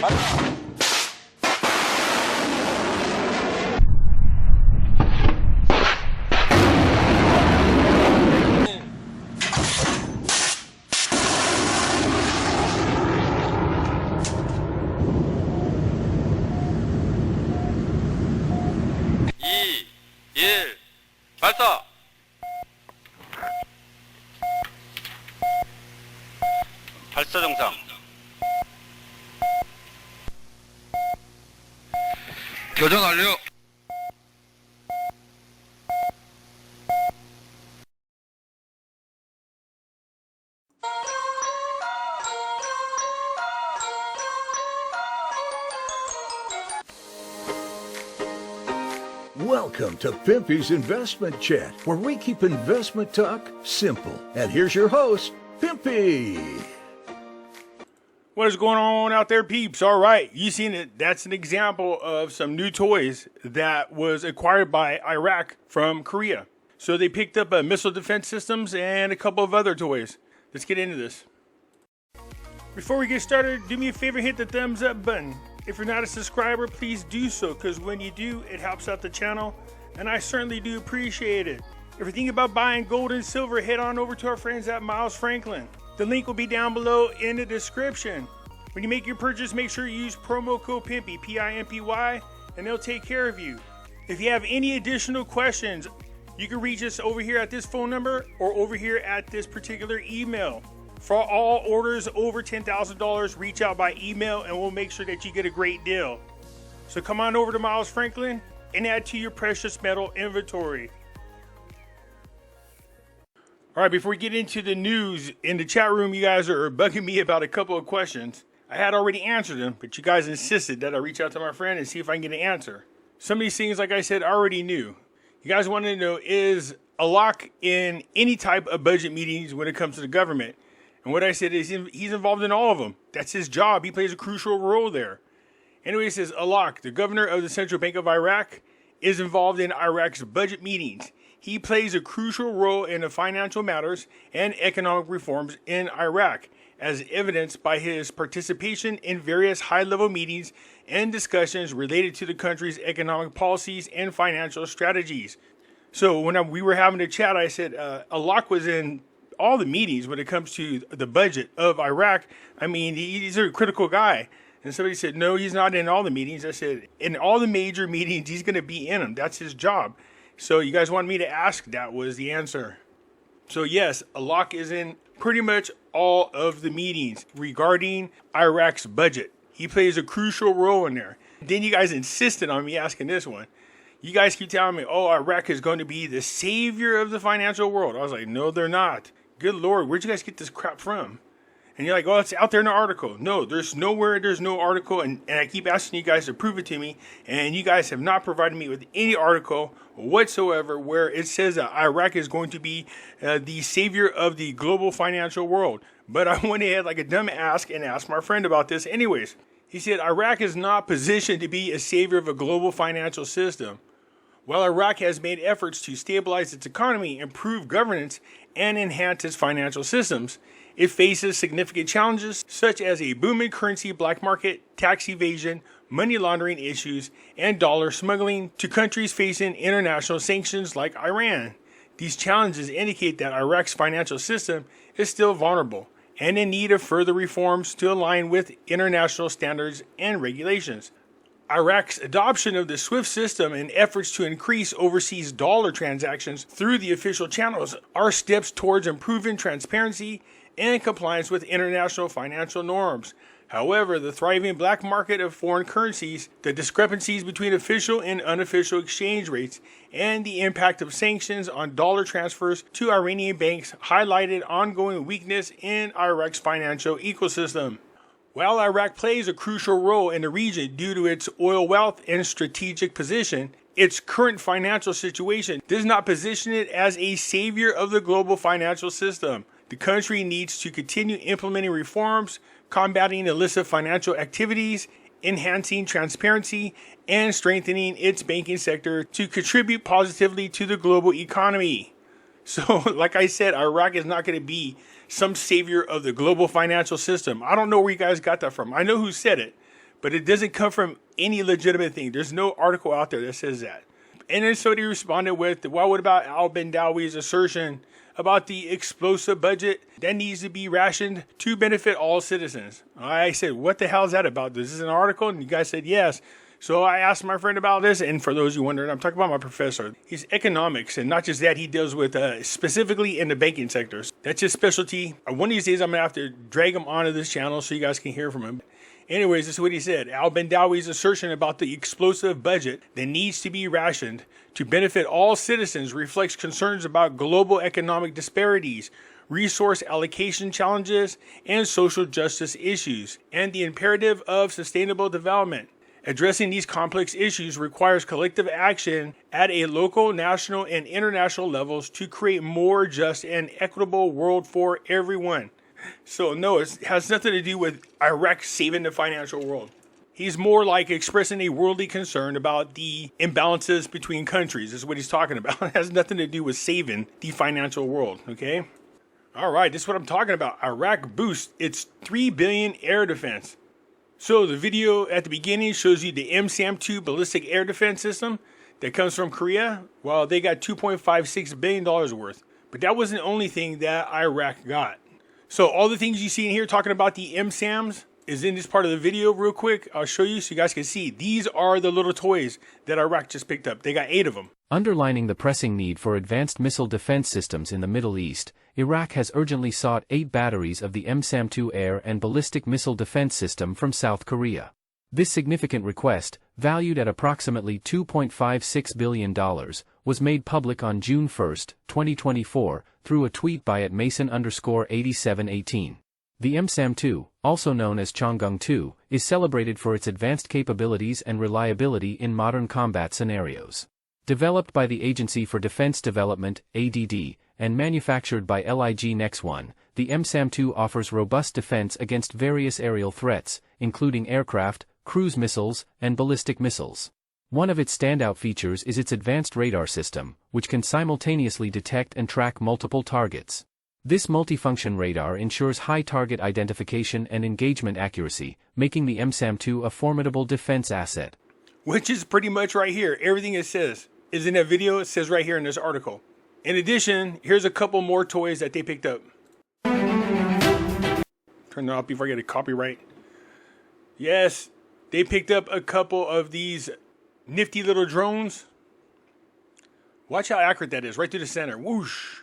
발사! 발사 정상. 교정 완료. Welcome to Pimpy's Investment Chat, where we keep investment talk simple. And here's your host, Pimpy. What is going on out there, peeps? All right, you seen it. That's an example of some new toys that was acquired by Iraq from Korea. So they picked up missile defense systems and a couple of other toys. Let's get into this. Before we get started, do me a favor, hit the thumbs up button. If you're not a subscriber, please do so, because when you do, it helps out the channel, and I certainly do appreciate it. If you're thinking about buying gold and silver, head on over to our friends at Miles Franklin. The link will be down below in the description. When you make your purchase, make sure you use promo code Pimpy, P-I-M-P-Y, and they'll take care of you. If you have any additional questions, you can reach us over here at this phone number or over here at this particular email. For all orders over $10,000, reach out by email and we'll make sure that you get a great deal. So come on over to Miles Franklin and add to your precious metal inventory. All right, before we get into the news, in the chat room, you guys are bugging me about a couple of questions. I had already answered them, but you guys insisted that I reach out to my friend and see if I can get an answer. Some of these things, like I said, I already knew. You guys wanted to know, is a lock in any type of budget meetings when it comes to the government? And what I said is he's involved in all of them. That's his job. He plays a crucial role there. Anyway, it says Alak, the governor of the Central Bank of Iraq, is involved in Iraq's budget meetings. He plays a crucial role in the financial matters and economic reforms in Iraq, as evidenced by his participation in various high-level meetings and discussions related to the country's economic policies and financial strategies. So when we were having a chat, I said Alak was in all the meetings when it comes to the budget of Iraq. I mean, he's a critical guy. And somebody said, no, he's not in all the meetings. I said, in all the major meetings, he's going to be in them. That's his job. So you guys wanted me to ask, that was the answer. So yes, Alak is in pretty much all of the meetings regarding Iraq's budget. He plays a crucial role in there. Then you guys insisted on me asking this one. You guys keep telling me, oh, Iraq is going to be the savior of the financial world. I was like, no, they're not. Good Lord, where'd you guys get this crap from? And you're like, oh, it's out there in the article. No, there's no article. And I keep asking you guys to prove it to me. And you guys have not provided me with any article whatsoever where it says that Iraq is going to be the savior of the global financial world. But I went ahead like a dumb ass and asked my friend about this anyways. He said, Iraq is not positioned to be a savior of a global financial system. While Iraq has made efforts to stabilize its economy, improve governance, and enhance its financial systems, it faces significant challenges such as a booming currency black market, tax evasion, money laundering issues, and dollar smuggling to countries facing international sanctions like Iran. These challenges indicate that Iraq's financial system is still vulnerable and in need of further reforms to align with international standards and regulations. Iraq's adoption of the SWIFT system and efforts to increase overseas dollar transactions through the official channels are steps towards improving transparency and compliance with international financial norms. However, the thriving black market of foreign currencies, the discrepancies between official and unofficial exchange rates, and the impact of sanctions on dollar transfers to Iranian banks highlighted ongoing weakness in Iraq's financial ecosystem. While Iraq plays a crucial role in the region due to its oil wealth and strategic position, its current financial situation does not position it as a savior of the global financial system. The country needs to continue implementing reforms, combating illicit financial activities, enhancing transparency, and strengthening its banking sector to contribute positively to the global economy. So, like I said, Iraq is not going to be some savior of the global financial system. I don't know where you guys got that from. I know who said it, but it doesn't come from any legitimate thing. There's no article out there that says that. And then somebody responded with, well, what about al-Bandawi's assertion about the explosive budget that needs to be rationed to benefit all citizens? I said, what the hell is that about? This is an article? And you guys said yes. So I asked my friend about this, and for those who wondering, I'm talking about my professor. He's economics, and not just that, he deals with specifically in the banking sectors. That's his specialty. One of these days, I'm going to have to drag him onto this channel so you guys can hear from him. Anyways, this is what he said. Al-Bandawi's assertion about the explosive budget that needs to be rationed to benefit all citizens reflects concerns about global economic disparities, resource allocation challenges, and social justice issues, and the imperative of sustainable development. Addressing these complex issues requires collective action at a local, national, and international levels to create more just and equitable world for everyone. So no, it has nothing to do with Iraq saving the financial world. He's more like expressing a worldly concern about the imbalances between countries. Is what he's talking about. It has nothing to do with saving the financial world, okay? All right, this is what I'm talking about. Iraq boosts its $3 billion air defense. So the video at the beginning shows you the MSAM-2 ballistic air defense system that comes from Korea. Well, they got $2.56 billion worth. But that wasn't the only thing that Iraq got. So all the things you see in here talking about the MSAMs is in this part of the video real quick. I'll show you so you guys can see. These are the little toys that Iraq just picked up. They got 8 of them. Underlining the pressing need for advanced missile defense systems in the Middle East, Iraq has urgently sought 8 batteries of the MSAM-2 air and ballistic missile defense system from South Korea. This significant request, valued at approximately $2.56 billion, was made public on June 1, 2024, through a tweet by @Mason_8718. The MSAM-2, also known as Chang'e-2, is celebrated for its advanced capabilities and reliability in modern combat scenarios. Developed by the Agency for Defense Development, ADD, and manufactured by LIG Nex-1, the MSAM-2 offers robust defense against various aerial threats, including aircraft, cruise missiles, and ballistic missiles. One of its standout features is its advanced radar system, which can simultaneously detect and track multiple targets. This multifunction radar ensures high target identification and engagement accuracy, making the MSAM-2 a formidable defense asset. Which is pretty much right here. Everything it says is in that video. It says right here in this article. In addition, here's a couple more toys that they picked up. Turn that off before I get a copyright. Yes, they picked up a couple of these nifty little drones. Watch how accurate that is. Right through the center. Whoosh.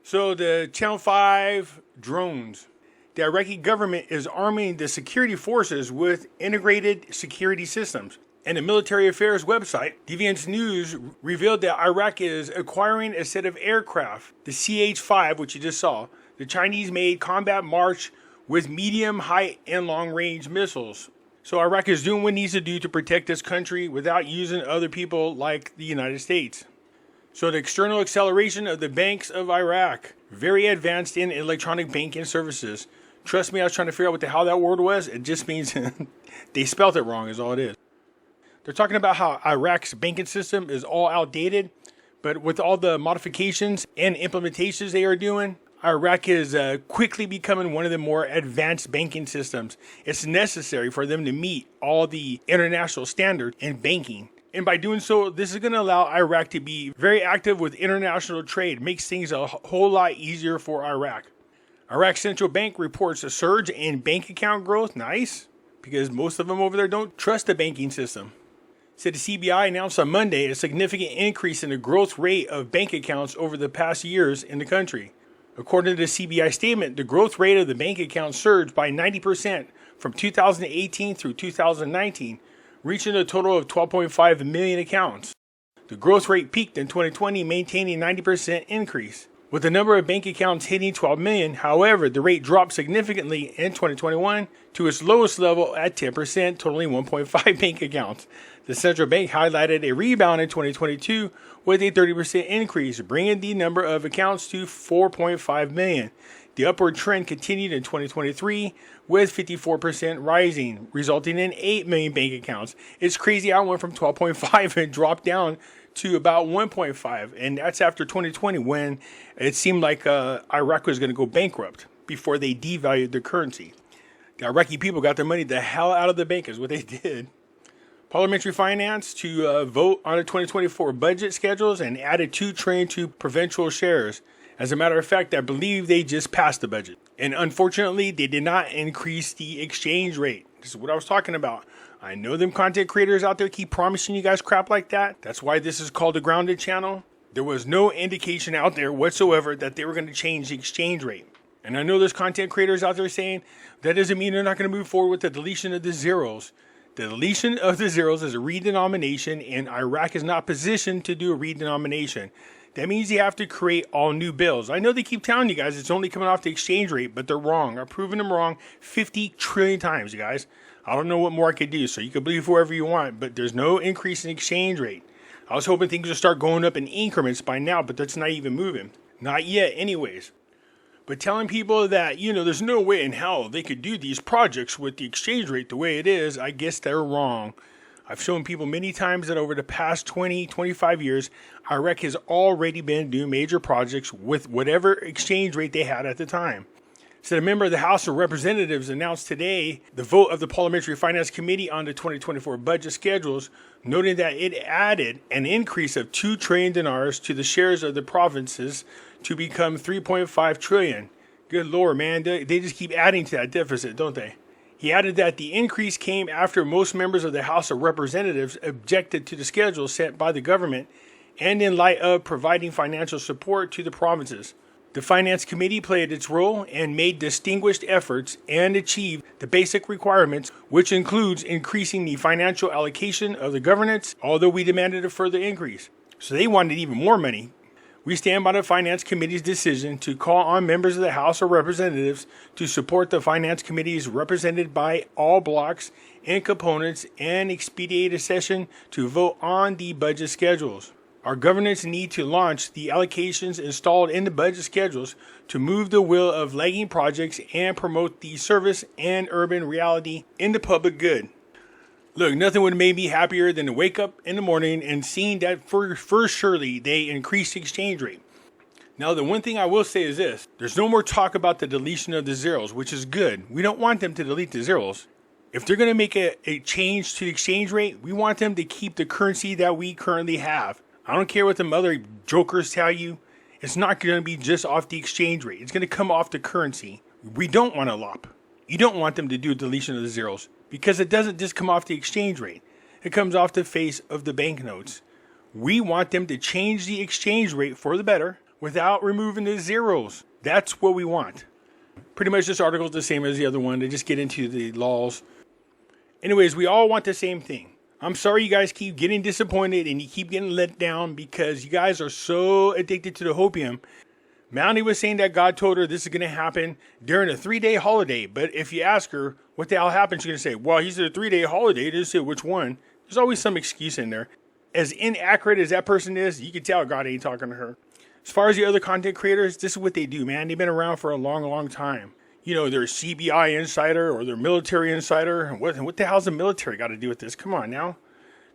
So the Channel 5 drones. The Iraqi government is arming the security forces with integrated security systems. And the military affairs website, Deviant's News, revealed that Iraq is acquiring a set of aircraft, the CH-5, which you just saw, the Chinese-made combat march with medium, high, and long-range missiles. So Iraq is doing what it needs to do to protect this country without using other people like the United States. So the external acceleration of the banks of Iraq, very advanced in electronic banking services. Trust me, I was trying to figure out what the hell that word was. It just means they spelled it wrong is all it is. They're talking about how Iraq's banking system is all outdated, but with all the modifications and implementations they are doing, Iraq is quickly becoming one of the more advanced banking systems. It's necessary for them to meet all the international standards in banking. And by doing so, this is going to allow Iraq to be very active with international trade. Makes things a whole lot easier for Iraq. Iraq's central bank reports a surge in bank account growth. Nice, because most of them over there don't trust the banking system. Said the CBI announced on Monday a significant increase in the growth rate of bank accounts over the past years in the country. According to the CBI statement, the growth rate of the bank account surged by 90% from 2018 through 2019, reaching a total of 12.5 million accounts. The growth rate peaked in 2020, maintaining a 90% increase, with the number of bank accounts hitting 12 million. However, the rate dropped significantly in 2021 to its lowest level at 10%, totaling 1.5 bank accounts. The central bank highlighted a rebound in 2022 with a 30% increase, bringing the number of accounts to 4.5 million. The upward trend continued in 2023 with 54% rising, resulting in 8 million bank accounts. It's crazy how it went from 12.5 and dropped down to about 1.5. And that's after 2020 when it seemed like Iraq was going to go bankrupt before they devalued their currency. The Iraqi people got their money the hell out of the bank is what they did. Parliamentary finance to vote on the 2024 budget schedules and added $2 trillion to provincial shares. As a matter of fact, I believe they just passed the budget. And unfortunately, they did not increase the exchange rate. This is what I was talking about. I know them content creators out there keep promising you guys crap like that. That's why this is called the Grounded channel. There was no indication out there whatsoever that they were going to change the exchange rate. And I know there's content creators out there saying that doesn't mean they're not going to move forward with the deletion of the zeros. The deletion of the zeros is a redenomination, and Iraq is not positioned to do a redenomination. That means you have to create all new bills. I know they keep telling you guys it's only coming off the exchange rate, but they're wrong. I've proven them wrong 50 trillion times, you guys. I don't know what more I could do, so you can believe whoever you want, but there's no increase in exchange rate. I was hoping things would start going up in increments by now, but that's not even moving. Not yet, anyways. But telling people that, there's no way in hell they could do these projects with the exchange rate the way it is, I guess they're wrong. I've shown people many times that over the past 20, 25 years, Iraq has already been doing major projects with whatever exchange rate they had at the time. So a member of the House of Representatives announced today the vote of the Parliamentary Finance Committee on the 2024 budget schedules, noting that it added an increase of 2 trillion dinars to the shares of the provinces to become 3.5 trillion. Good Lord, man, they just keep adding to that deficit, don't they? He added that the increase came after most members of the House of Representatives objected to the schedule set by the government and in light of providing financial support to the provinces. The Finance Committee played its role and made distinguished efforts and achieved the basic requirements, which includes increasing the financial allocation of the governance, although we demanded a further increase. So they wanted even more money. We stand by the Finance Committee's decision to call on members of the House of Representatives to support the Finance Committees represented by all blocks and components and expedite a session to vote on the budget schedules. Our governments need to launch the allocations installed in the budget schedules to move the wheel of lagging projects and promote the service and urban reality in the public good. Look, nothing would have made me happier than to wake up in the morning and seeing that for surely they increased the exchange rate. Now, the one thing I will say is this. There's no more talk about the deletion of the zeros, which is good. We don't want them to delete the zeros. If they're going to make a change to the exchange rate, we want them to keep the currency that we currently have. I don't care what the other jokers tell you. It's not going to be just off the exchange rate. It's going to come off the currency. We don't want a LOP. You don't want them to do a deletion of the zeros because it doesn't just come off the exchange rate. It comes off the face of the banknotes. We want them to change the exchange rate for the better without removing the zeros. That's what we want. Pretty much this article is the same as the other one. They just get into the laws. Anyways, we all want the same thing. I'm sorry you guys keep getting disappointed and you keep getting let down because you guys are so addicted to the hopium. Mountie was saying that God told her this is going to happen during a 3-day holiday. But if you ask her what the hell happened, she's going to say, well, he said a 3-day holiday. It didn't say which one. There's always some excuse in there. As inaccurate as that person is, you can tell God ain't talking to her. As far as the other content creators, this is what they do, man. They've been around for a long, long time. They're CBI insider or they're military insider. What the hell's the military got to do with this? Come on now.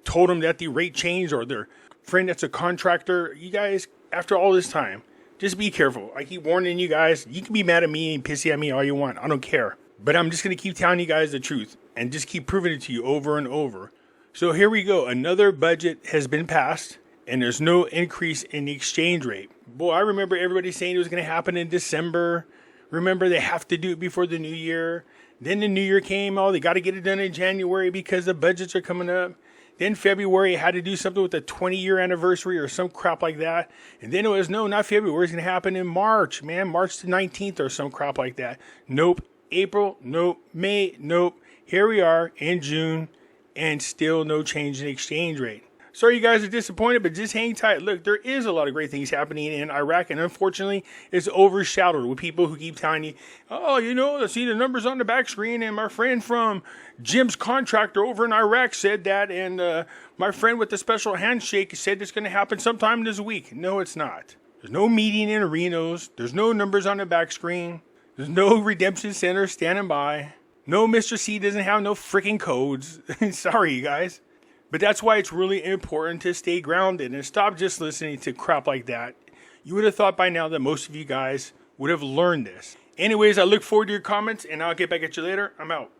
Told them that the rate changed or their friend that's a contractor. You guys, after all this time, just be careful. I keep warning you guys. You can be mad at me and pissy at me all you want. I don't care. But I'm just going to keep telling you guys the truth and just keep proving it to you over and over. So here we go. Another budget has been passed and there's no increase in the exchange rate. Boy, I remember everybody saying it was going to happen in December. Remember, they have to do it before the new year. Then the new year came. Oh, they got to get it done in January because the budgets are coming up. Then February had to do something with the 20-year anniversary or some crap like that. And then it was, no, not February. It's going to happen in March, man. March the 19th or some crap like that. Nope. April, nope. May, nope. Here we are in June and still no change in exchange rate. Sorry you guys are disappointed, but just hang tight. Look, there is a lot of great things happening in Iraq, and unfortunately, it's overshadowed with people who keep telling you, oh, I see the numbers on the back screen, and my friend from Jim's contractor over in Iraq said that, and my friend with the special handshake said it's going to happen sometime this week. No, it's not. There's no meeting in arenas. There's no numbers on the back screen. There's no redemption center standing by. No, Mr. C doesn't have no freaking codes. Sorry, you guys. But that's why it's really important to stay grounded and stop just listening to crap like that. You would have thought by now that most of you guys would have learned this. Anyways, I look forward to your comments, and I'll get back at you later. I'm out.